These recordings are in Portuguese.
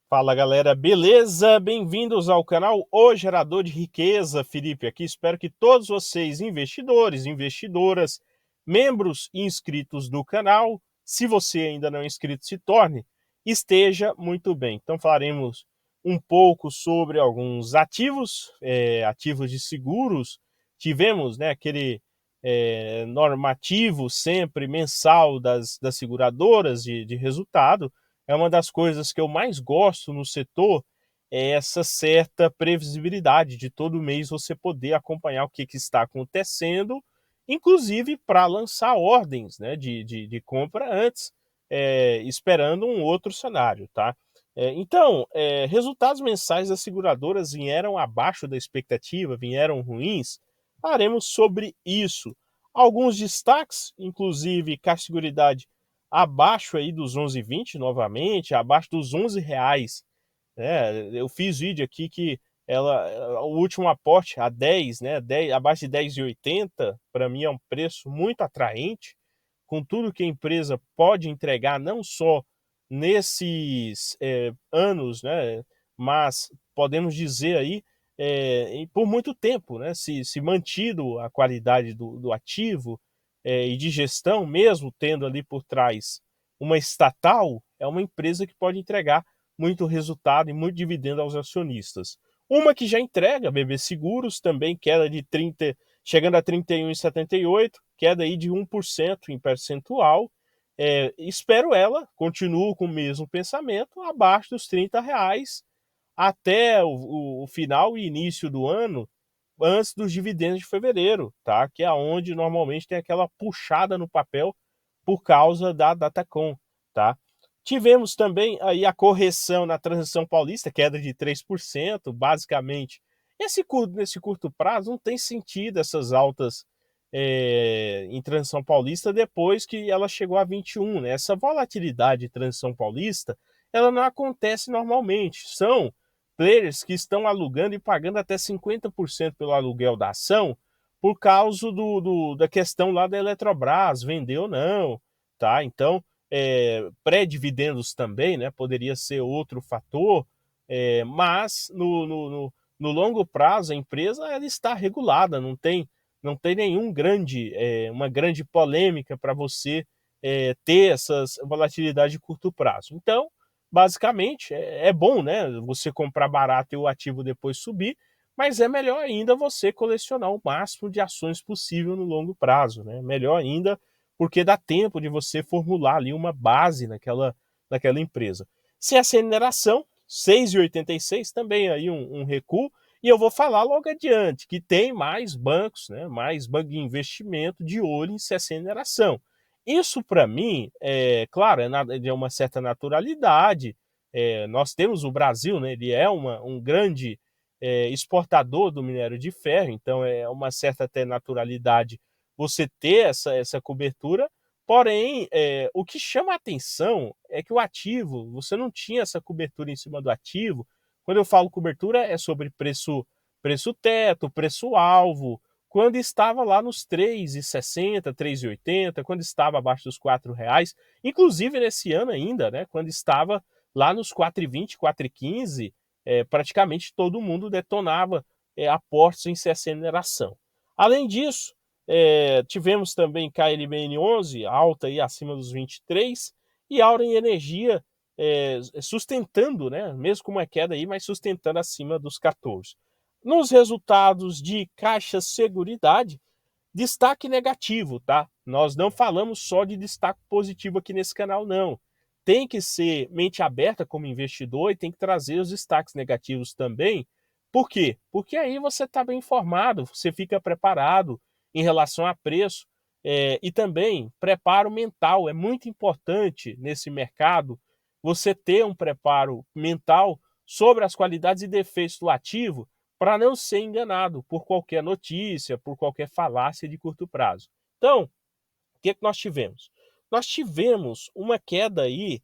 Fala galera, beleza? Bem-vindos ao canal O Gerador de Riqueza. Felipe aqui, espero que todos vocês, investidores, investidoras, membros e inscritos do canal, se você ainda não é inscrito, se torne, esteja muito bem. Então falaremos um pouco sobre alguns ativos, ativos de seguros. Tivemos aquele normativo sempre mensal das seguradoras de resultado. É uma das coisas que eu mais gosto no setor, é essa certa previsibilidade de todo mês você poder acompanhar o que está acontecendo, inclusive para lançar ordens de compra antes, esperando um outro cenário, tá? Então, resultados mensais das seguradoras vieram abaixo da expectativa, vieram ruins. Falaremos sobre isso. Alguns destaques, inclusive Caixa Seguridade abaixo aí dos 11,20 novamente, abaixo dos R$ 11. Eu fiz vídeo aqui que o último aporte a 10, 10 abaixo de 10,80, para mim é um preço muito atraente, com tudo que a empresa pode entregar, não só nesses anos, mas podemos dizer aí por muito tempo, se mantido a qualidade do ativo e de gestão, mesmo tendo ali por trás uma estatal, é uma empresa que pode entregar muito resultado e muito dividendo aos acionistas. Uma que já entrega, BB Seguros, também queda de 30, chegando a 31,78, queda aí de 1% em percentual. Espero ela, continuo com o mesmo pensamento, abaixo dos R$ 30 até o final e início do ano, antes dos dividendos de fevereiro, tá? Que é onde normalmente tem aquela puxada no papel por causa da Datacom, tá? Tivemos também aí a correção na Transição Paulista, queda de 3%, basicamente. Nesse curto prazo não tem sentido essas altas em Transição Paulista depois que ela chegou a 21, né? Essa volatilidade de Transição Paulista, ela não acontece normalmente. São players que estão alugando e pagando até 50% pelo aluguel da ação por causa da questão lá da Eletrobras, vender ou não, tá? Então, pré-dividendos também, né? Poderia ser outro fator, mas no longo prazo a empresa ela está regulada, não tem uma grande polêmica para você ter essas volatilidades de curto prazo. Então, basicamente, é bom, né? Você comprar barato e o ativo depois subir, mas é melhor ainda você colecionar o máximo de ações possível no longo prazo, né? Melhor ainda porque dá tempo de você formular ali uma base naquela empresa. Se a mineração, 6,86, também aí um recuo, e eu vou falar logo adiante que tem mais bancos, né, mais banco de investimento de olho em CSN Mineração. Isso, para mim, claro, de uma certa naturalidade. Nós temos o Brasil, né, ele é um grande exportador do minério de ferro, então é uma certa até naturalidade você ter essa cobertura. Porém, o que chama a atenção é que o ativo, você não tinha essa cobertura em cima do ativo. Quando eu falo cobertura, é sobre preço teto, preço alvo, quando estava lá nos 3,60, 3,80, quando estava abaixo dos R$ 4, inclusive nesse ano ainda, né, quando estava lá nos 4,20, 4,15, praticamente todo mundo detonava aportes em CSN Mineração. Além disso, tivemos também KLBN11, alta aí acima dos 23, e Auren Energia sustentando, né, mesmo com uma queda aí, mas sustentando acima dos 14. Nos resultados de Caixa Seguridade, destaque negativo, tá? Nós não falamos só de destaque positivo aqui nesse canal, não. Tem que ser mente aberta como investidor e tem que trazer os destaques negativos também. Por quê? Porque aí você está bem informado, você fica preparado em relação a preço e também preparo mental. É muito importante nesse mercado você ter um preparo mental sobre as qualidades e defeitos do ativo para não ser enganado por qualquer notícia, por qualquer falácia de curto prazo. Então, o que nós tivemos? Nós tivemos uma queda aí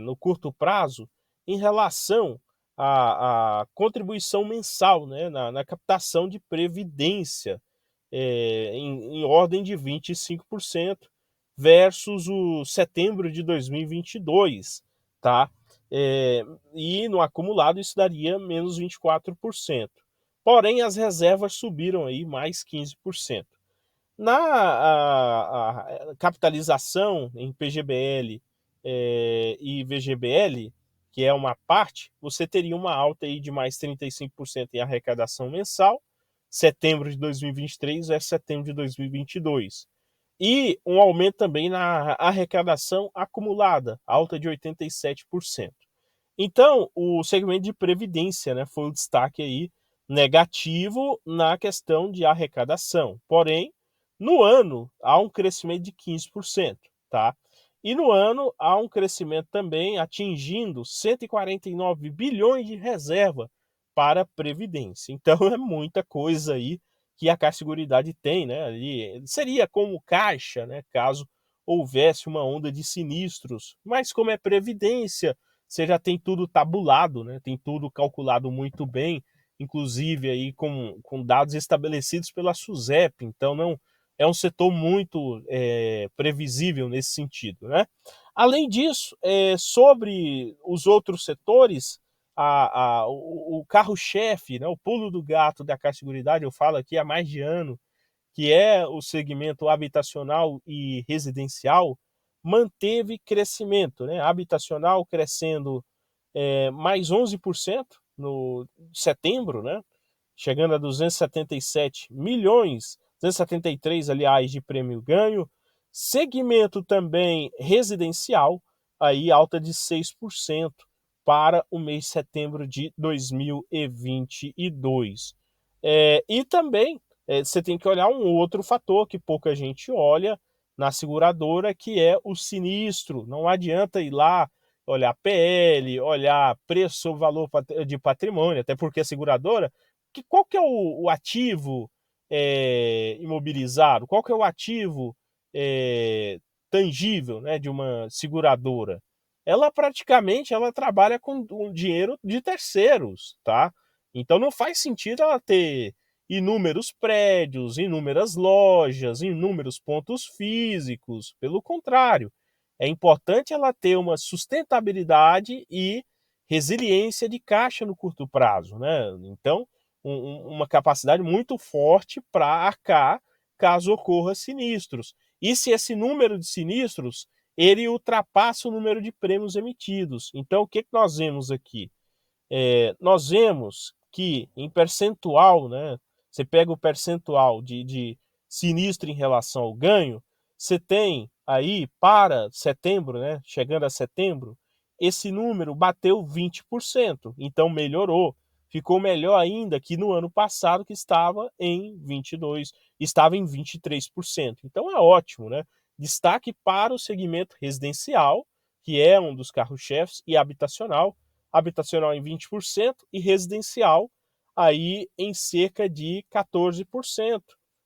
no curto prazo em relação à contribuição mensal, né, na captação de previdência, em ordem de 25% versus o setembro de 2022, tá? e no acumulado isso daria menos 24%. Porém, as reservas subiram aí mais 15%. Na a capitalização em PGBL e VGBL, que é uma parte, você teria uma alta aí de mais 35% em arrecadação mensal, setembro de 2023 versus setembro de 2022. E um aumento também na arrecadação acumulada, alta de 87%. Então, o segmento de previdência, né, foi o destaque aí negativo na questão de arrecadação. Porém, no ano há um crescimento de 15%, tá? E no ano há um crescimento também atingindo 149 bilhões de reserva para a previdência. Então é muita coisa aí que a Caixa Seguridade tem, né? Ali seria como caixa, né, caso houvesse uma onda de sinistros, mas como é previdência, você já tem tudo tabulado, né? Tem tudo calculado muito bem, inclusive aí com dados estabelecidos pela SUSEP, então não é um setor muito previsível nesse sentido, né? Além disso, sobre os outros setores, o carro-chefe, né, o pulo do gato da Caixa Seguridade, eu falo aqui há mais de ano, que é o segmento habitacional e residencial, manteve crescimento, né? Habitacional crescendo mais 11% no setembro, né? Chegando a 277 milhões, 273, aliás, de prêmio ganho. Segmento também residencial, aí alta de 6% para o mês de setembro de 2022. E também você tem que olhar um outro fator que pouca gente olha na seguradora, que é o sinistro. Não adianta ir lá olhar PL, olhar preço sobre valor de patrimônio, até porque a seguradora, qual que é o ativo imobilizado? Qual que é o ativo tangível, né, de uma seguradora? Ela praticamente trabalha com o dinheiro de terceiros, tá? Então não faz sentido ela ter inúmeros prédios, inúmeras lojas, inúmeros pontos físicos. Pelo contrário, é importante ela ter uma sustentabilidade e resiliência de caixa no curto prazo, né? Então, uma capacidade muito forte para arcar caso ocorra sinistros. E se esse número de sinistros ele ultrapassa o número de prêmios emitidos. Então, o que nós vemos aqui? Nós vemos que em percentual, né, você pega o percentual de sinistro em relação ao ganho, você tem aí para setembro, né, chegando a setembro, esse número bateu 20%, então melhorou. Ficou melhor ainda que no ano passado, que estava em 22%, estava em 23%. Então é ótimo, né? Destaque para o segmento residencial, que é um dos carros-chefes, e habitacional em 20% e residencial aí em cerca de 14%.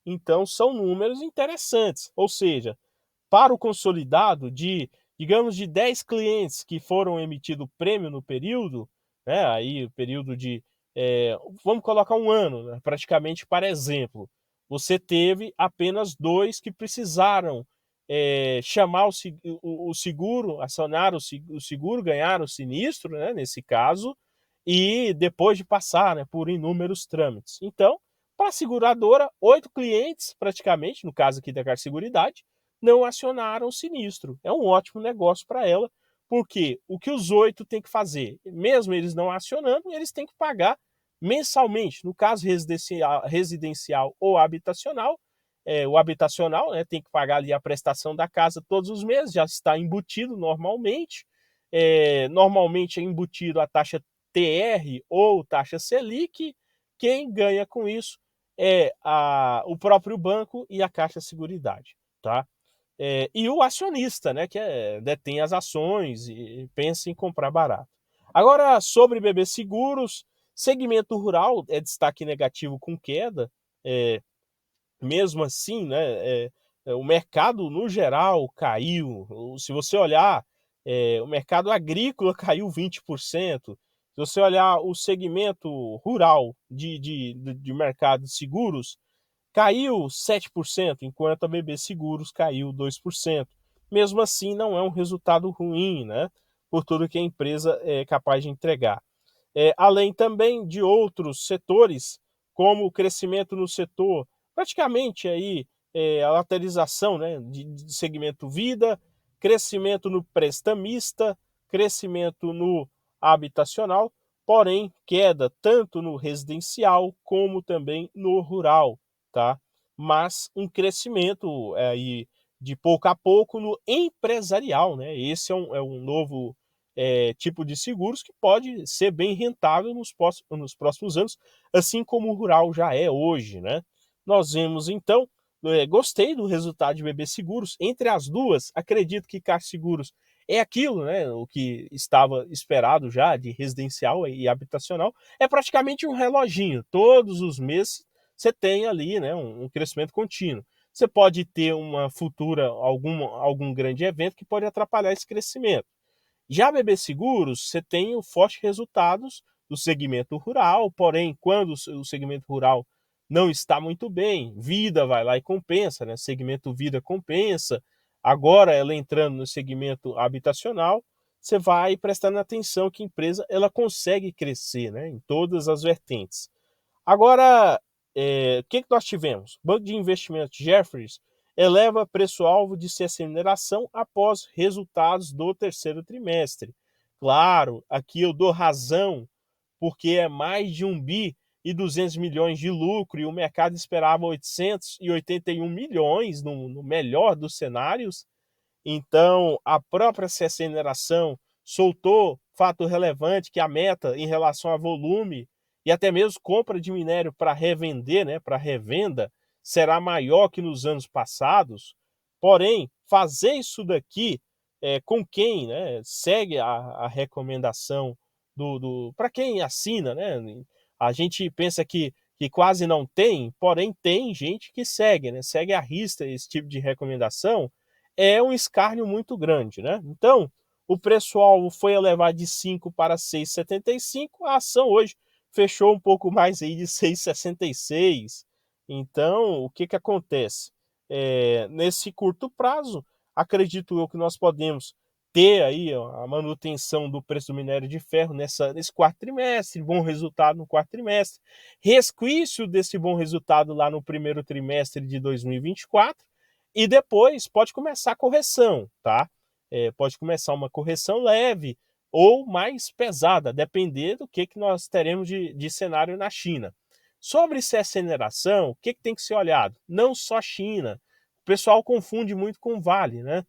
Então são números interessantes, ou seja, para o consolidado digamos, de 10 clientes que foram emitido prêmio no período, né, aí o período de, vamos colocar um ano, né, praticamente para exemplo, você teve apenas 2 que precisaram chamar o seguro, acionar o seguro, ganhar o sinistro, né, nesse caso, e depois de passar, né, por inúmeros trâmites. Então, para a seguradora, 8 clientes, praticamente, no caso aqui da Caixa Seguridade, não acionaram o sinistro. É um ótimo negócio para ela, porque o que os 8 têm que fazer, mesmo eles não acionando, eles têm que pagar mensalmente. No caso residencial ou habitacional, o habitacional, né, tem que pagar ali a prestação da casa todos os meses, já está embutido normalmente. Normalmente é embutido a taxa TR ou taxa Selic. Quem ganha com isso é o próprio banco e a Caixa Seguridade, tá? E o acionista, né, que detém as ações e pensa em comprar barato. Agora, sobre BB Seguros, segmento rural é destaque negativo com queda. Mesmo assim, né, o mercado no geral caiu. Se você olhar, o mercado agrícola caiu 20%. Se você olhar o segmento rural de mercado de seguros, caiu 7%, enquanto a BB Seguros caiu 2%. Mesmo assim, não é um resultado ruim, né? por tudo que a empresa é capaz de entregar. Além também de outros setores, como o crescimento no setor, praticamente aí a lateralização, né, de segmento vida, crescimento no prestamista, crescimento no habitacional, porém queda tanto no residencial como também no rural, tá? Mas um crescimento aí de pouco a pouco no empresarial, né? Esse é um novo tipo de seguros que pode ser bem rentável nos próximos anos, assim como o rural já é hoje, né? Nós vemos então, gostei do resultado de BB Seguros. Entre as duas, acredito que Caixa Seguros é aquilo, né? O que estava esperado já de residencial e habitacional. É praticamente um reloginho. Todos os meses você tem ali, né, um crescimento contínuo. Você pode ter uma futura, algum grande evento que pode atrapalhar esse crescimento. Já a BB Seguros, você tem fortes resultados do segmento rural, porém, quando o segmento rural não está muito bem, Vida vai lá e compensa, né? Segmento Vida compensa. Agora, ela entrando no segmento habitacional, você vai prestando atenção que a empresa ela consegue crescer, né? Em todas as vertentes. Agora, o que nós tivemos? Banco de Investimentos Jefferies eleva preço-alvo de mineração após resultados do terceiro trimestre. Claro, aqui eu dou razão, porque é mais de 1 bi e 200 milhões de lucro e o mercado esperava 881 milhões no melhor dos cenários. Então, a própria CSN Mineração soltou fato relevante que a meta em relação a volume e até mesmo compra de minério para revender, né, para revenda, será maior que nos anos passados. Porém, fazer isso daqui com quem, né, segue a recomendação para quem assina, né? A gente pensa que quase não tem, porém tem gente que segue, né? Segue à risca esse tipo de recomendação, é um escárnio muito grande, né? Então, o preço-alvo foi elevado de 5 para 6,75, a ação hoje fechou um pouco mais aí de 6,66. Então, o que acontece? Nesse curto prazo, acredito eu que nós podemos ter aí a manutenção do preço do minério de ferro nesse quarto trimestre, bom resultado no quarto trimestre, resquício desse bom resultado lá no primeiro trimestre de 2024, e depois pode começar a correção, tá? Pode começar uma correção leve ou mais pesada, depender do que nós teremos de cenário na China. Sobre essa aceleração, o que tem que ser olhado? Não só China. O pessoal confunde muito com Vale, né?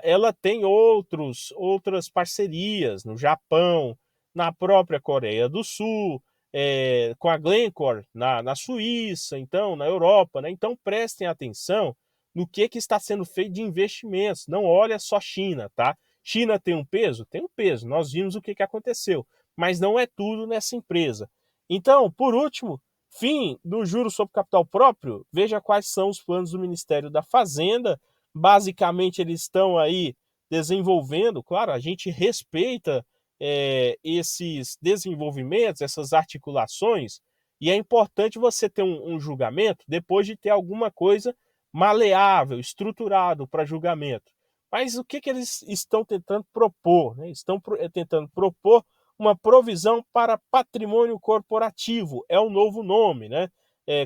Ela tem outras parcerias no Japão, na própria Coreia do Sul, com a Glencore na Suíça, então na Europa, né? Então prestem atenção no que está sendo feito de investimentos. Não olha só China, tá? China tem um peso? Tem um peso. Nós vimos o que aconteceu. Mas não é tudo nessa empresa. Então, por último, fim do juros sobre capital próprio, veja quais são os planos do Ministério da Fazenda. Basicamente, eles estão aí desenvolvendo, claro, a gente respeita esses desenvolvimentos, essas articulações, e é importante você ter um julgamento depois de ter alguma coisa maleável, estruturado para julgamento. Mas o que eles estão tentando propor? Né? Estão tentando propor uma provisão para patrimônio corporativo, é o novo nome, né?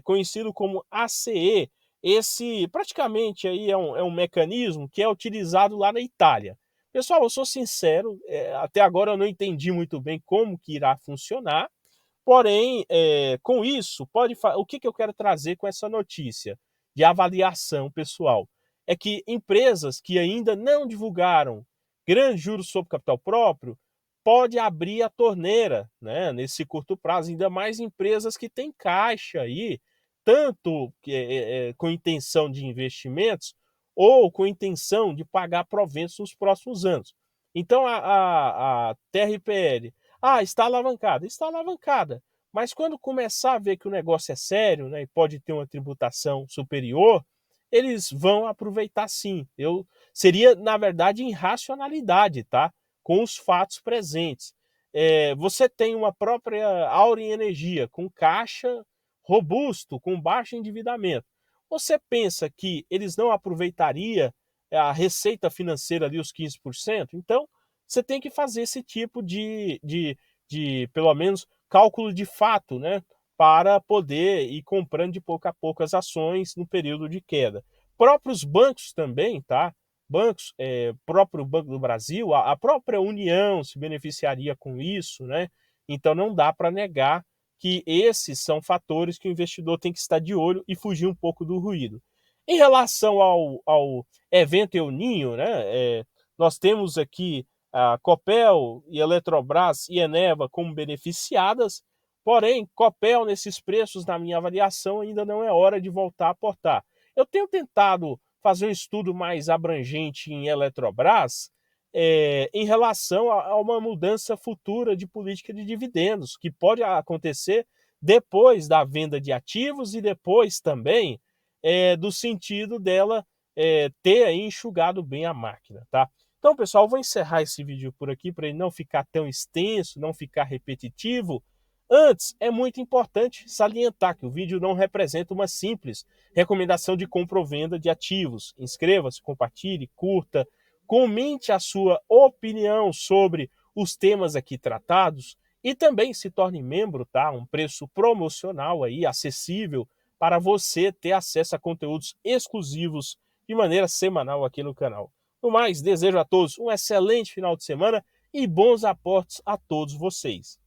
Conhecido como ACE. Esse praticamente aí é um mecanismo que é utilizado lá na Itália. Pessoal, eu sou sincero, até agora eu não entendi muito bem como que irá funcionar, porém, com isso, o que eu quero trazer com essa notícia de avaliação pessoal? É que empresas que ainda não divulgaram grandes juros sobre capital próprio, pode abrir a torneira, né, nesse curto prazo, ainda mais empresas que têm caixa aí, tanto com intenção de investimentos ou com intenção de pagar proventos nos próximos anos. Então, a TRPL, está alavancada. Está alavancada. Mas quando começar a ver que o negócio é sério, né, e pode ter uma tributação superior, eles vão aproveitar sim. Seria, na verdade, irracionalidade, tá? Com os fatos presentes. Você tem uma própria Auren Energia com caixa robusto, com baixo endividamento. Você pensa que eles não aproveitariam a receita financeira ali, os 15%? Então, você tem que fazer esse tipo pelo menos, cálculo de fato, né? Para poder ir comprando de pouco a pouco as ações no período de queda. Próprios bancos também, tá? Bancos, próprio Banco do Brasil, a própria União se beneficiaria com isso, né? Então não dá para negar que esses são fatores que o investidor tem que estar de olho e fugir um pouco do ruído. Em relação ao evento El Ninho, né? Nós temos aqui a Copel e Eletrobras e Eneva como beneficiadas, porém, Copel nesses preços, na minha avaliação, ainda não é hora de voltar a aportar. Eu tenho tentado fazer um estudo mais abrangente em Eletrobras, em relação a uma mudança futura de política de dividendos, que pode acontecer depois da venda de ativos e depois também do sentido dela ter aí enxugado bem a máquina, tá? Então, pessoal, vou encerrar esse vídeo por aqui para ele não ficar tão extenso, não ficar repetitivo. Antes, é muito importante salientar que o vídeo não representa uma simples recomendação de compra ou venda de ativos. Inscreva-se, compartilhe, curta, comente a sua opinião sobre os temas aqui tratados e também se torne membro, tá? Um preço promocional aí, acessível, para você ter acesso a conteúdos exclusivos de maneira semanal aqui no canal. No mais, desejo a todos um excelente final de semana e bons aportes a todos vocês.